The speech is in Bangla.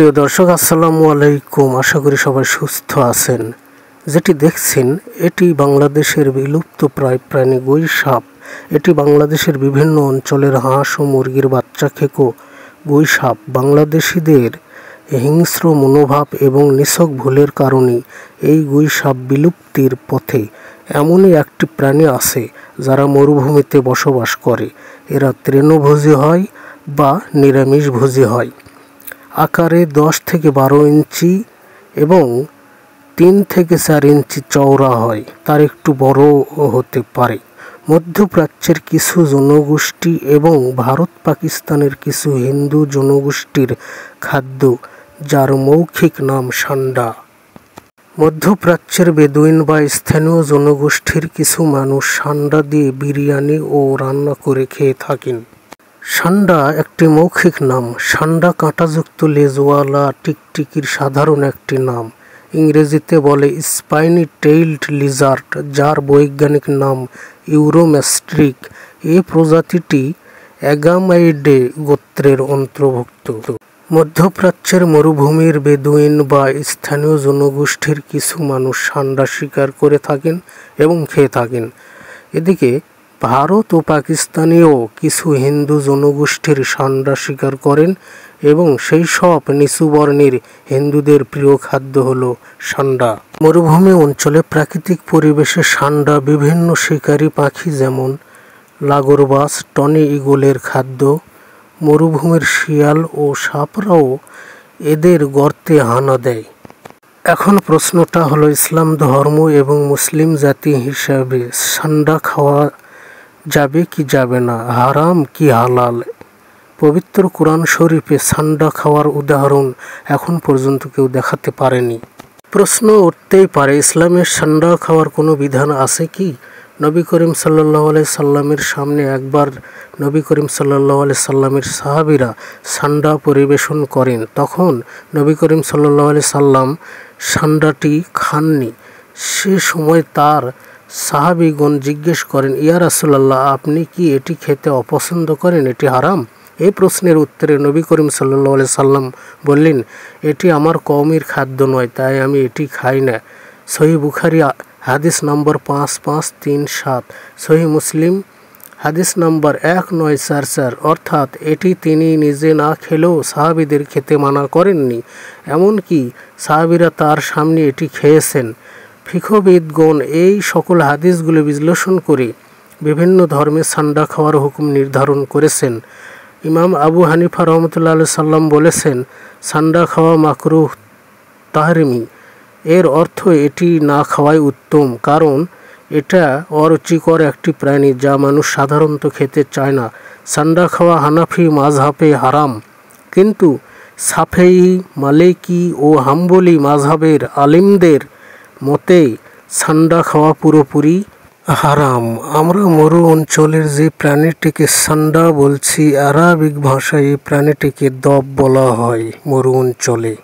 প্রিয় দর্শক, আসসালামু আলাইকুম। আশা করি সবাই সুস্থ আছেন। যেটি দেখছেন এটি বাংলাদেশের বিলুপ্তপ্রায় প্রাণী গুইসাপ। এটি বাংলাদেশের বিভিন্ন অঞ্চলের হাঁস ও মুরগির বাচ্চা খেকো গুইসাপ। বাংলাদেশিদের হিংস্র মনোভাব এবং নিছক ভুলের কারণে এই গুইসাপ বিলুপ্তির পথে। এমনই একটি প্রাণী আছে যারা মরুভূমিতে বসবাস করে। এরা তৃণভোজী হয় বা নিরামিষভোজী হয়। আকারে 10 থেকে 12 ইঞ্চি এবং 3 থেকে 4 ইঞ্চি চওড়া হয়, তার একটু বড় হতে পারে। মধ্যপ্রাচ্যের কিছু জনগোষ্ঠী এবং ভারত পাকিস্তানের কিছু হিন্দু জনগোষ্ঠীর খাদ্য, যার মৌখিক নাম সান্ডা। মধ্যপ্রাচ্যের বেদুইন বা স্থানীয় জনগোষ্ঠীর কিছু মানুষ সান্ডা দিয়ে বিরিয়ানি ও রান্না করে খেয়ে থাকেন। সান্ডা একটি মৌখিক নাম। সান্ডা কাঁটাযুক্ত লেজওয়ালা টিকটিকির সাধারণ একটি নাম। ইংরেজিতে বলে স্পাইনি টেইলড লিজার্ড, যার বৈজ্ঞানিক নাম ইউরোমেস্ট্রিক। এই প্রজাতিটি অ্যাগামাইডে গোত্রের অন্তর্ভুক্ত। মধ্যপ্রাচ্যের মরুভূমির বেদুইন বা স্থানীয় জনগোষ্ঠীর কিছু মানুষ সান্ডা শিকার করে থাকেন এবং খেয়ে থাকেন। এদিকে ভারত ও পাকিস্তানেও কিছু হিন্দু জনগোষ্ঠীর সান্ডা শিকার করেন এবং সেই সব নিচু বর্ণের হিন্দুদের প্রিয় খাদ্য হলো সান্ডা। মরুভূমি অঞ্চলে প্রাকৃতিক পরিবেশে সান্ডা বিভিন্ন শিকারী পাখি যেমন লাগরবাজ, টনি ঈগলের খাদ্য। মরুভূমির শিয়াল ও সাপরাও এদের গর্তে হানা দেয়। এখন প্রশ্নটা হলো, ইসলাম ধর্ম এবং মুসলিম জাতি হিসাবে সান্ডা খাওয়া যাবে কি যাবে না, হারাম কি হালাল? পবিত্র কোরআন শরীফে সান্ডা খাওয়ার উদাহরণ এখন পর্যন্ত কেউ দেখাতে পারেনি। প্রশ্ন উঠতেই পারে, ইসলামের সান্ডা খাওয়ার কোনো বিধান আছে কি? নবী করিম সাল্লাল্লাহু আলাইহি সাল্লামের সামনে একবার নবী করিম সাল্লাল্লাহু আলাইহি সাল্লামের সাহাবীরা সান্ডা পরিবেশন করেন। তখন নবী করিম সাল্লাল্লাহু আলাইহি সাল্লাম সান্ডাটি খাননি। সে সময় তার সাহাবীগণ জিজ্ঞেস করেন, ইয়া রাসূলুল্লাহ, আপনি কি এটি খেতে অপছন্দ করেন? এটি হারাম? এই প্রশ্নের উত্তরে নবী করিম সাল্লাল্লাহু আলাইহি সাল্লাম বললেন, এটি আমার কওমের খাদ্য নয়, তাই আমি এটি খাই না। সহিহ বুখারী হাদিস নম্বর 5537, সহিহ মুসলিম হাদিস নম্বর 1944। অর্থাৎ এটি তিনি নিজে না খেলেও সাহাবীদের খেতে মানা করেননি, এমনকি সাহাবীরা তার সামনে এটি খেয়েছেন। ফিকহবিদগণ এই সকল হাদিসগুলো বিশ্লেষণ করে বিভিন্ন ধর্মে সান্ডা খাওয়ার হুকুম নির্ধারণ করেছেন। ইমাম আবু হানিফা রহমতুল্লাহ আলাইহি সাল্লাম বলেছেন, সান্ডা খাওয়া মাকরুহ তাহরিমি। এর অর্থ এটি না খাওয়াই উত্তম, কারণ এটা অরুচিকর একটি প্রাণী যা মানুষ সাধারণত খেতে চায় না। সান্ডা খাওয়া হানাফি মাযহাবে হারাম, কিন্তু শাফেঈ, মালিকি ও হাম্বলি মাযহাবের আলিমদের মতে সান্ডা খাওয়া পুরোপুরি হারাম। আমরা মরু অঞ্চলের যে প্রাণীটিকে সান্ডা বলছি, আরাবিক ভাষায় এই প্রাণীটিকে দব বলা হয় মরু অঞ্চলে।